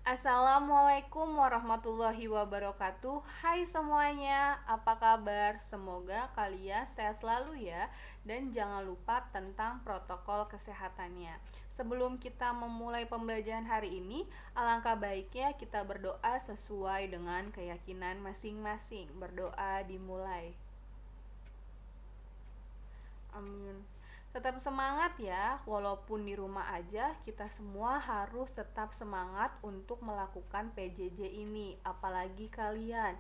Assalamualaikum warahmatullahi wabarakatuh. Hai semuanya, apa kabar? Semoga kalian sehat selalu ya. Dan jangan lupa tentang protokol kesehatannya. Sebelum kita memulai pembelajaran hari ini, alangkah baiknya kita berdoa sesuai dengan keyakinan masing-masing. Berdoa dimulai. Amin. Tetap semangat ya, walaupun di rumah aja, kita semua harus tetap semangat untuk melakukan PJJ ini. Apalagi kalian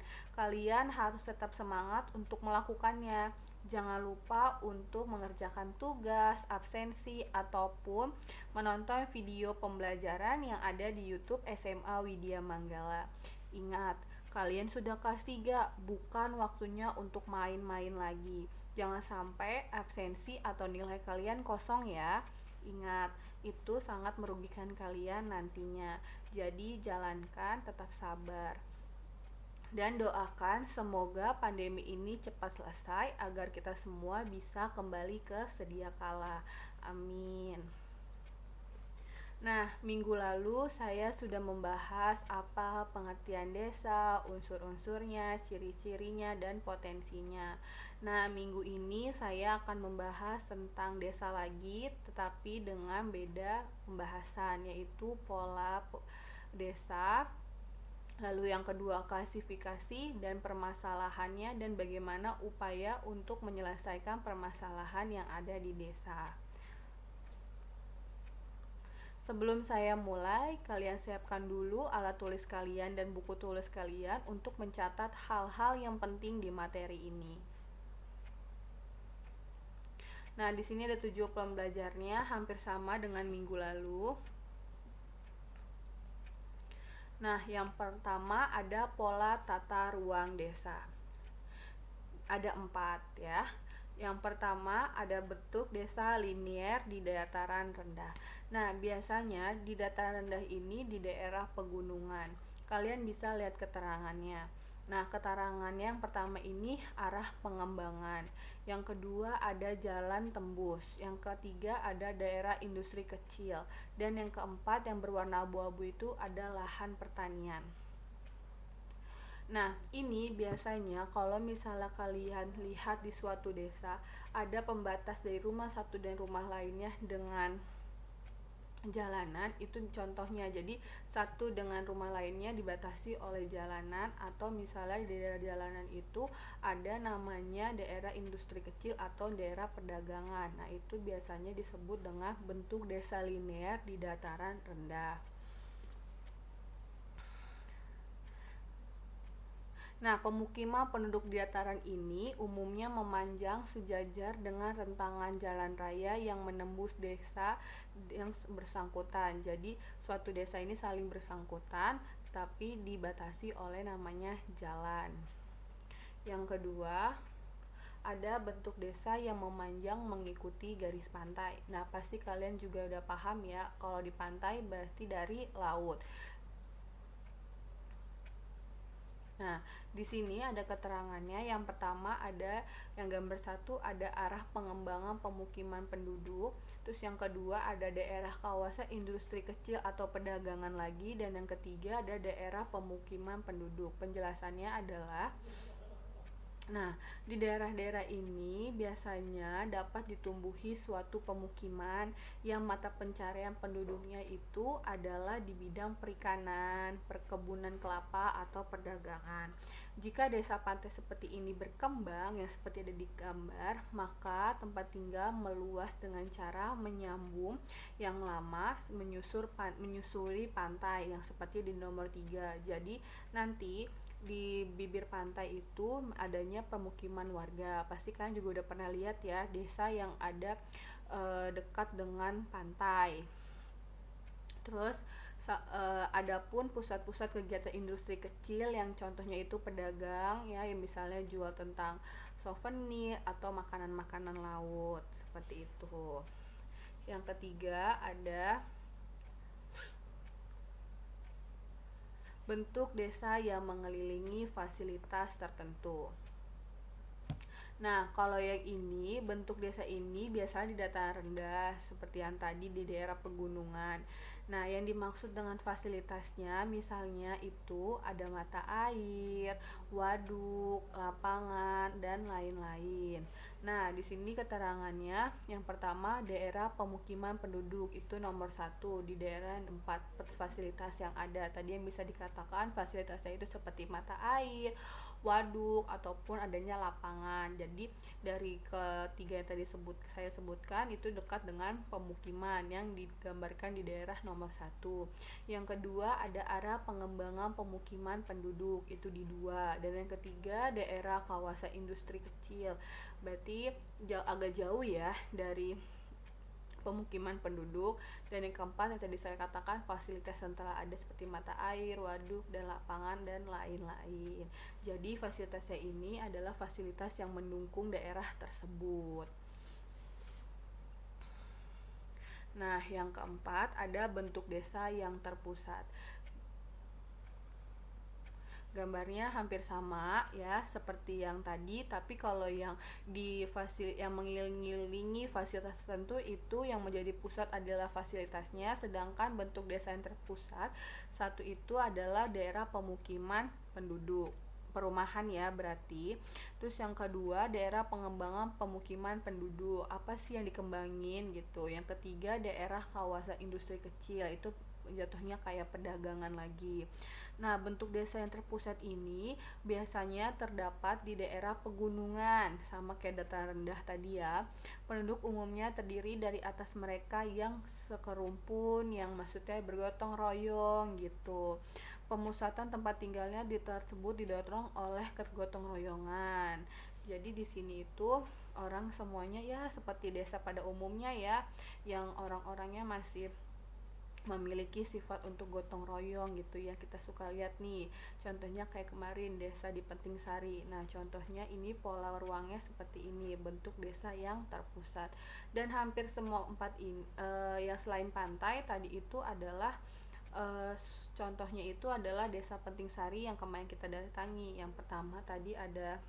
harus tetap semangat untuk melakukannya. Jangan lupa untuk mengerjakan tugas, absensi, ataupun menonton video pembelajaran yang ada di YouTube SMA Widya Manggala. Ingat, kalian sudah kelas 3, bukan waktunya untuk main-main lagi. Jangan sampai absensi atau nilai kalian kosong ya. Ingat, itu sangat merugikan kalian nantinya. Jadi jalankan, tetap sabar. Dan doakan semoga pandemi ini cepat selesai agar kita semua bisa kembali ke sedia kala. Amin. Nah, minggu lalu saya sudah membahas apa pengertian desa, unsur-unsurnya, ciri-cirinya, dan potensinya. Nah, minggu ini saya akan membahas tentang desa lagi, tetapi dengan beda pembahasan, yaitu pola desa. Lalu yang kedua, klasifikasi dan permasalahannya dan bagaimana upaya untuk menyelesaikan permasalahan yang ada di desa. Sebelum saya mulai, kalian siapkan dulu alat tulis kalian dan buku tulis kalian untuk mencatat hal-hal yang penting di materi ini. Nah, di sini ada 7 pembelajarnya, hampir sama dengan minggu lalu. Nah, yang pertama ada pola tata ruang desa. Ada 4 ya. Yang pertama ada bentuk desa linier di dataran rendah. Nah, biasanya di dataran rendah ini di daerah pegunungan. Kalian bisa lihat keterangannya. Nah, keterangannya yang pertama ini arah pengembangan. Yang kedua ada jalan tembus. Yang ketiga ada daerah industri kecil. Dan yang keempat yang berwarna abu-abu itu ada lahan pertanian. Nah, ini biasanya kalau misalnya kalian lihat di suatu desa, ada pembatas dari rumah satu dan rumah lainnya dengan jalanan, itu contohnya. Jadi, satu dengan rumah lainnya dibatasi oleh jalanan, atau misalnya di daerah jalanan itu ada namanya daerah industri kecil atau daerah perdagangan. Nah, itu biasanya disebut dengan bentuk desa linear di dataran rendah. Nah, pemukiman penduduk di dataran ini umumnya memanjang sejajar dengan rentangan jalan raya yang menembus desa yang bersangkutan. Jadi, suatu desa ini saling bersangkutan, tapi dibatasi oleh namanya jalan. Yang kedua, ada bentuk desa yang memanjang mengikuti garis pantai. Nah, pasti kalian juga udah paham ya, kalau di pantai berarti dari laut. Nah, di sini ada keterangannya. Yang pertama ada yang gambar 1 ada arah pengembangan pemukiman penduduk. Terus yang kedua ada daerah kawasan industri kecil atau perdagangan lagi, dan yang ketiga ada daerah pemukiman penduduk. Penjelasannya adalah, nah, di daerah-daerah ini biasanya dapat ditumbuhi suatu pemukiman yang mata pencarian penduduknya itu adalah di bidang perikanan, perkebunan kelapa, atau perdagangan. Jika desa pantai seperti ini berkembang, yang seperti ada di gambar, maka tempat tinggal meluas dengan cara menyambung yang lama menyusuri pantai yang seperti di nomor 3. Jadi, nanti di bibir pantai itu adanya pemukiman warga. Pasti kalian juga udah pernah lihat ya, desa yang ada dekat dengan pantai. Terus adapun pusat-pusat kegiatan industri kecil yang contohnya itu pedagang ya, yang misalnya jual tentang souvenir atau makanan-makanan laut seperti itu. Yang ketiga ada bentuk desa yang mengelilingi fasilitas tertentu. Nah, kalau yang ini, bentuk desa ini biasanya di dataran rendah, seperti yang tadi di daerah pegunungan. Nah, yang dimaksud dengan fasilitasnya, misalnya itu ada mata air, waduk, lapangan, dan lain-lain. Nah, di sini keterangannya, yang pertama daerah pemukiman penduduk, itu nomor satu, di daerah 4 fasilitas yang ada. Tadi yang bisa dikatakan fasilitasnya itu seperti mata air, waduk ataupun adanya lapangan. Jadi dari ketiga yang tadi saya sebutkan itu dekat dengan pemukiman yang digambarkan di daerah nomor satu. Yang kedua ada arah pengembangan pemukiman penduduk, itu di dua. Dan yang ketiga daerah kawasan industri kecil. Berarti agak jauh ya dari pemukiman penduduk. Dan yang keempat yang tadi saya katakan fasilitas yang telah ada seperti mata air, waduk, dan lapangan, dan lain-lain. Jadi fasilitasnya ini adalah fasilitas yang mendukung daerah tersebut. Nah, yang keempat ada bentuk desa yang terpusat. Gambarnya hampir sama ya seperti yang tadi, tapi kalau yang yang mengelilingi fasilitas tertentu itu yang menjadi pusat adalah fasilitasnya, sedangkan bentuk desa yang terpusat satu itu adalah daerah pemukiman penduduk, perumahan ya berarti. Terus yang kedua daerah pengembangan pemukiman penduduk, apa sih yang dikembangin gitu. Yang ketiga daerah kawasan industri kecil, itu jatuhnya kayak perdagangan lagi. Nah, bentuk desa yang terpusat ini biasanya terdapat di daerah pegunungan, sama kayak dataran rendah tadi ya. Penduduk umumnya terdiri dari atas mereka yang sekerumpun, yang maksudnya bergotong royong gitu. Pemusatan tempat tinggalnya tersebut didorong oleh kegotong royongan. Jadi di sini itu orang semuanya ya seperti desa pada umumnya ya, yang orang-orangnya masih memiliki sifat untuk gotong royong gitu ya, kita suka lihat nih contohnya kayak kemarin desa di Penting Sari. Nah contohnya ini pola ruangnya seperti ini, bentuk desa yang terpusat. Dan hampir semua empat ini yang selain pantai tadi itu adalah contohnya itu adalah desa Penting Sari yang kemarin kita datangi. Yang pertama tadi ada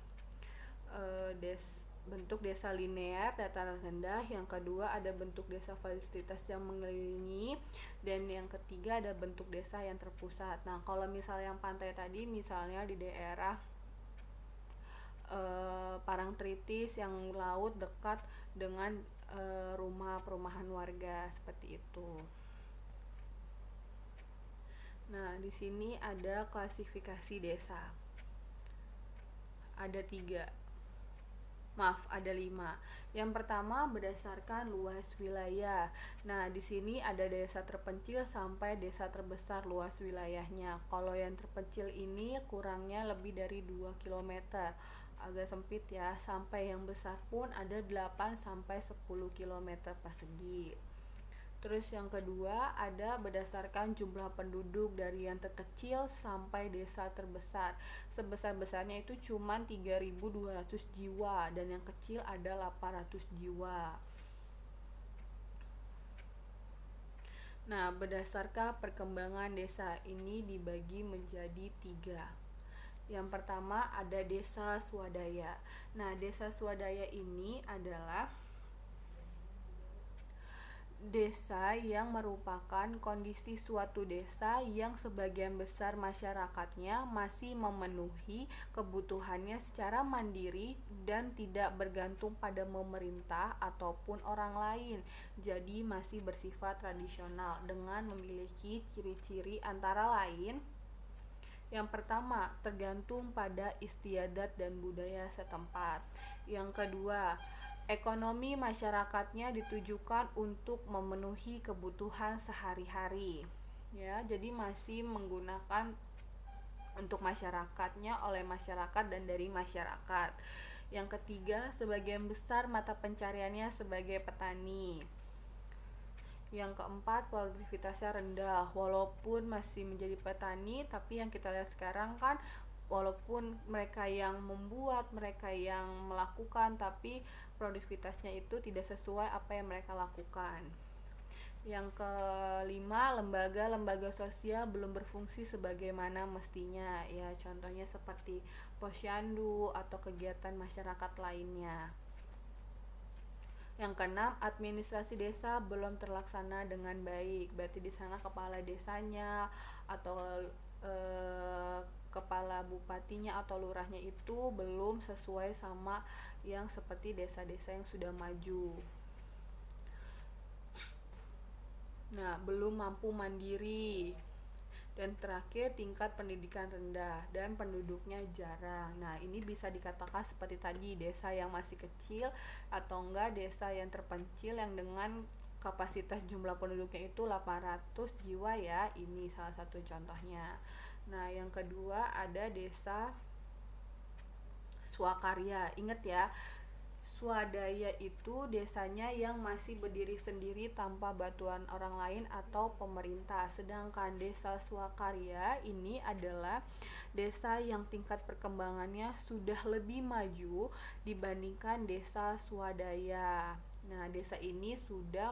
bentuk desa linear dataran rendah, yang kedua ada bentuk desa fasilitas yang mengelilingi, dan yang ketiga ada bentuk desa yang terpusat. Nah kalau misalnya yang pantai tadi misalnya di daerah Parangtritis yang laut dekat dengan rumah perumahan warga seperti itu. Nah di sini ada klasifikasi desa, ada 5. Yang pertama berdasarkan luas wilayah. Nah, di sini ada desa terpencil sampai desa terbesar luas wilayahnya. Kalau yang terpencil ini kurangnya lebih dari 2 km. Agak sempit ya. Sampai yang besar pun ada 8 sampai 10 km persegi. Terus yang kedua ada berdasarkan jumlah penduduk dari yang terkecil sampai desa terbesar. Sebesar-besarnya itu cuma 3.200 jiwa dan yang kecil ada 800 jiwa. Nah, berdasarkan perkembangan desa ini dibagi menjadi 3. Yang pertama ada desa swadaya. Nah, desa swadaya ini adalah desa yang merupakan kondisi suatu desa yang sebagian besar masyarakatnya masih memenuhi kebutuhannya secara mandiri dan tidak bergantung pada pemerintah ataupun orang lain. Jadi masih bersifat tradisional dengan memiliki ciri-ciri antara lain. Yang pertama, tergantung pada istiadat dan budaya setempat. Yang kedua, ekonomi masyarakatnya ditujukan untuk memenuhi kebutuhan sehari-hari. Ya, jadi masih menggunakan untuk masyarakatnya, oleh masyarakat dan dari masyarakat. Yang ketiga, sebagian besar mata pencariannya sebagai petani. Yang keempat, produktivitasnya rendah. Walaupun masih menjadi petani, tapi yang kita lihat sekarang kan walaupun mereka yang membuat, mereka yang melakukan, tapi produktivitasnya itu tidak sesuai apa yang mereka lakukan. Yang kelima, lembaga-lembaga sosial belum berfungsi sebagaimana mestinya. Ya, contohnya seperti posyandu atau kegiatan masyarakat lainnya. Yang keenam, administrasi desa belum terlaksana dengan baik. Berarti di sana kepala desanya atau kepala bupatinya atau lurahnya itu belum sesuai sama yang seperti desa-desa yang sudah maju. Nah, belum mampu mandiri. Dan terakhir, tingkat pendidikan rendah dan penduduknya jarang. Nah, ini bisa dikatakan seperti tadi, desa yang masih kecil atau enggak desa yang terpencil yang dengan kapasitas jumlah penduduknya itu 800 jiwa ya. Ini salah satu contohnya. Nah, yang kedua ada desa swakarya. Ingat ya, swadaya itu desanya yang masih berdiri sendiri tanpa bantuan orang lain atau pemerintah. Sedangkan desa swakarya ini adalah desa yang tingkat perkembangannya sudah lebih maju dibandingkan desa swadaya. Nah, desa ini sudah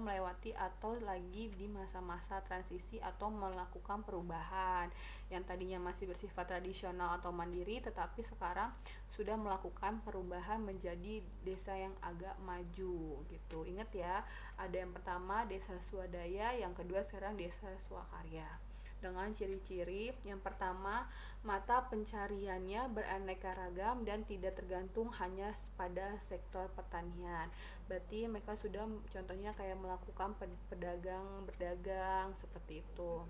melewati atau lagi di masa-masa transisi atau melakukan perubahan. Yang tadinya masih bersifat tradisional atau mandiri, tetapi sekarang sudah melakukan perubahan menjadi desa yang agak maju gitu. Ingat ya, ada yang pertama desa swadaya, yang kedua sekarang desa swakarya. Dengan ciri-ciri yang pertama, mata pencariannya beraneka ragam dan tidak tergantung hanya pada sektor pertanian. Berarti mereka sudah contohnya kayak melakukan berdagang seperti itu.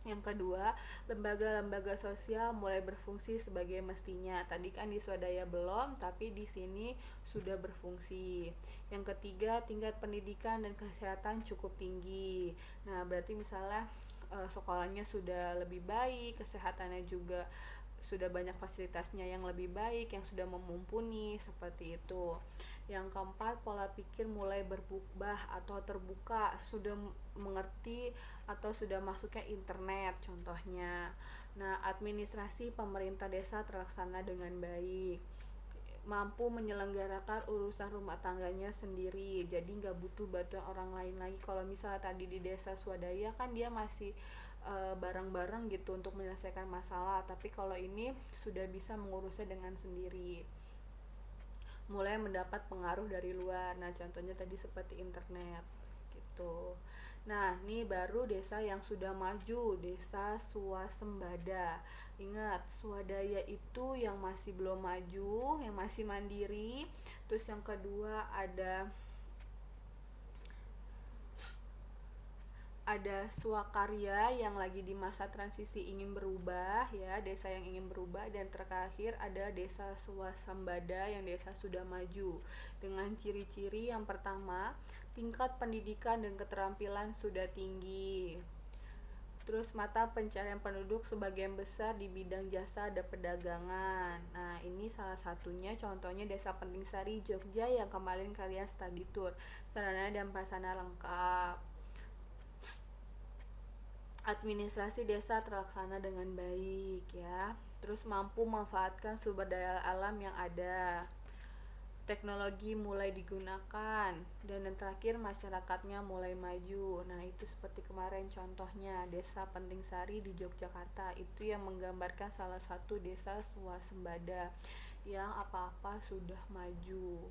Yang kedua, lembaga-lembaga sosial mulai berfungsi sebagai mestinya. Tadi kan di swadaya belum, tapi di sini sudah berfungsi. Yang ketiga, tingkat pendidikan dan kesehatan cukup tinggi. Nah, berarti misalnya sekolahnya sudah lebih baik, kesehatannya juga sudah banyak fasilitasnya yang lebih baik, yang sudah memumpuni, seperti itu. Yang keempat, pola pikir mulai berubah atau terbuka, sudah mengerti atau sudah masuknya internet contohnya. Nah, administrasi pemerintah desa terlaksana dengan baik, mampu menyelenggarakan urusan rumah tangganya sendiri, jadi nggak butuh bantuan orang lain lagi. Kalau misalnya tadi di desa swadaya kan dia masih bareng-bareng gitu untuk menyelesaikan masalah, tapi kalau ini sudah bisa mengurusnya dengan sendiri, mulai mendapat pengaruh dari luar. Nah, contohnya tadi seperti internet gitu. Nah, ini baru desa yang sudah maju, desa swasembada. Ingat, swadaya itu yang masih belum maju, yang masih mandiri. Terus yang kedua ada swakarya yang lagi di masa transisi ingin berubah ya, desa yang ingin berubah. Dan terakhir ada desa swasembada yang desa sudah maju dengan ciri-ciri yang pertama, tingkat pendidikan dan keterampilan sudah tinggi. Terus mata pencarian penduduk sebagian besar di bidang jasa dan perdagangan. Nah, ini salah satunya contohnya Desa Penting Sari, Jogja yang kemarin kalian study tour. Sarana dan prasarana lengkap. Administrasi desa terlaksana dengan baik ya. Terus mampu memanfaatkan sumber daya alam yang ada. Teknologi mulai digunakan, dan yang terakhir masyarakatnya mulai maju. Nah, itu seperti kemarin contohnya Desa Penting Sari di Yogyakarta, itu yang menggambarkan salah satu desa swasembada yang apa-apa sudah maju.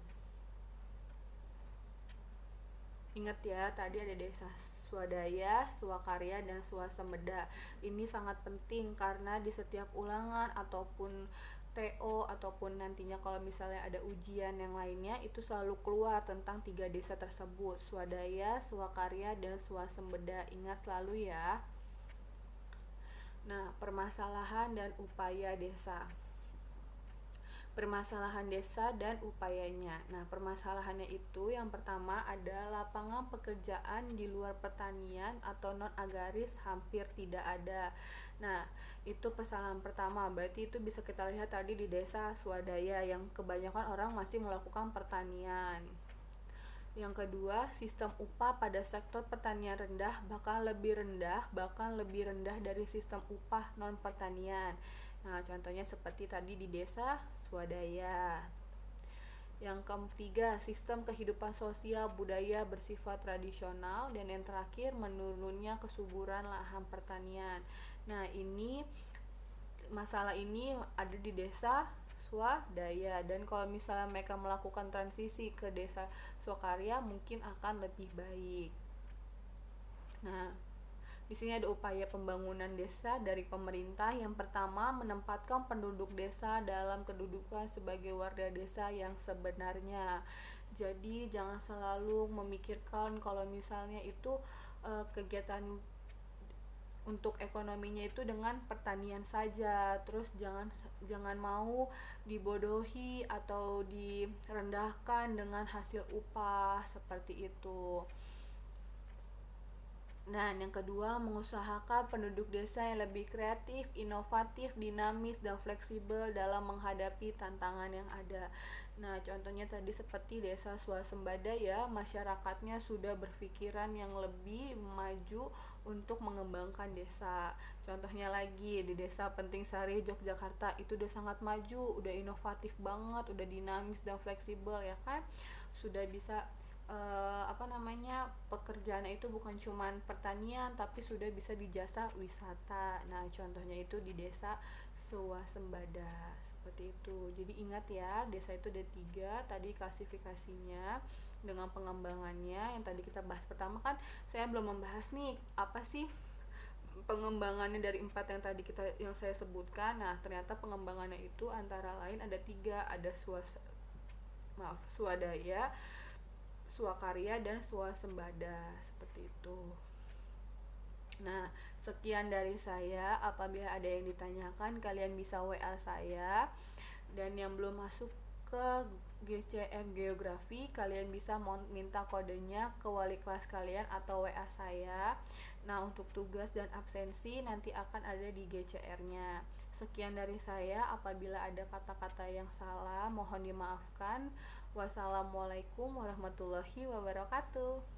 Ingat ya, tadi ada desa swadaya, swakarya, dan swasembada. Ini sangat penting karena di setiap ulangan ataupun TO ataupun nantinya kalau misalnya ada ujian yang lainnya, itu selalu keluar tentang 3 desa tersebut, swadaya, swakarya, dan swasembada. Ingat selalu ya. Nah, permasalahan dan upaya desa. Permasalahan desa dan upayanya. Nah, permasalahannya itu yang pertama ada lapangan pekerjaan di luar pertanian atau non-agraris hampir tidak ada. Nah, itu permasalahan pertama. Berarti itu bisa kita lihat tadi di desa swadaya yang kebanyakan orang masih melakukan pertanian. Yang kedua, sistem upah pada sektor pertanian rendah, bahkan lebih rendah dari sistem upah non pertanian. Nah, contohnya seperti tadi di desa swadaya. Yang ketiga, sistem kehidupan sosial budaya bersifat tradisional. Dan yang terakhir, menurunnya kesuburan lahan pertanian. Nah, masalah ini ada di desa swadaya, dan kalau misalnya mereka melakukan transisi ke desa swakarya mungkin akan lebih baik. Nah, di sini ada upaya pembangunan desa dari pemerintah. Yang pertama, menempatkan penduduk desa dalam kedudukan sebagai warga desa yang sebenarnya. Jadi jangan selalu memikirkan kalau misalnya itu kegiatan untuk ekonominya itu dengan pertanian saja. Terus jangan mau dibodohi atau direndahkan dengan hasil upah seperti itu. Nah, yang kedua, mengusahakan penduduk desa yang lebih kreatif, inovatif, dinamis, dan fleksibel dalam menghadapi tantangan yang ada. Nah, contohnya tadi seperti desa swasembada ya, masyarakatnya sudah berpikiran yang lebih maju untuk mengembangkan desa. Contohnya lagi, di desa Penting Sari, Yogyakarta, itu udah sangat maju, udah inovatif banget, udah dinamis dan fleksibel ya kan. Sudah bisa pekerjaannya itu bukan cuman pertanian tapi sudah bisa di jasa wisata. Nah, contohnya itu di desa swasembada seperti itu. Jadi ingat ya, desa itu ada 3 tadi klasifikasinya dengan pengembangannya. Yang tadi kita bahas pertama kan saya belum membahas nih apa sih pengembangannya dari 4 yang saya sebutkan. Nah, ternyata pengembangannya itu antara lain ada 3, ada swadaya, swakarya, dan swasembada seperti itu. Nah, sekian dari saya. Apabila ada yang ditanyakan, kalian bisa WA saya. Dan yang belum masuk ke GCM Geografi, kalian bisa minta kodenya ke wali kelas kalian atau WA saya. Nah, untuk tugas dan absensi nanti akan ada di GCR-nya. Sekian dari saya. Apabila ada kata-kata yang salah, mohon dimaafkan. Wassalamualaikum warahmatullahi wabarakatuh.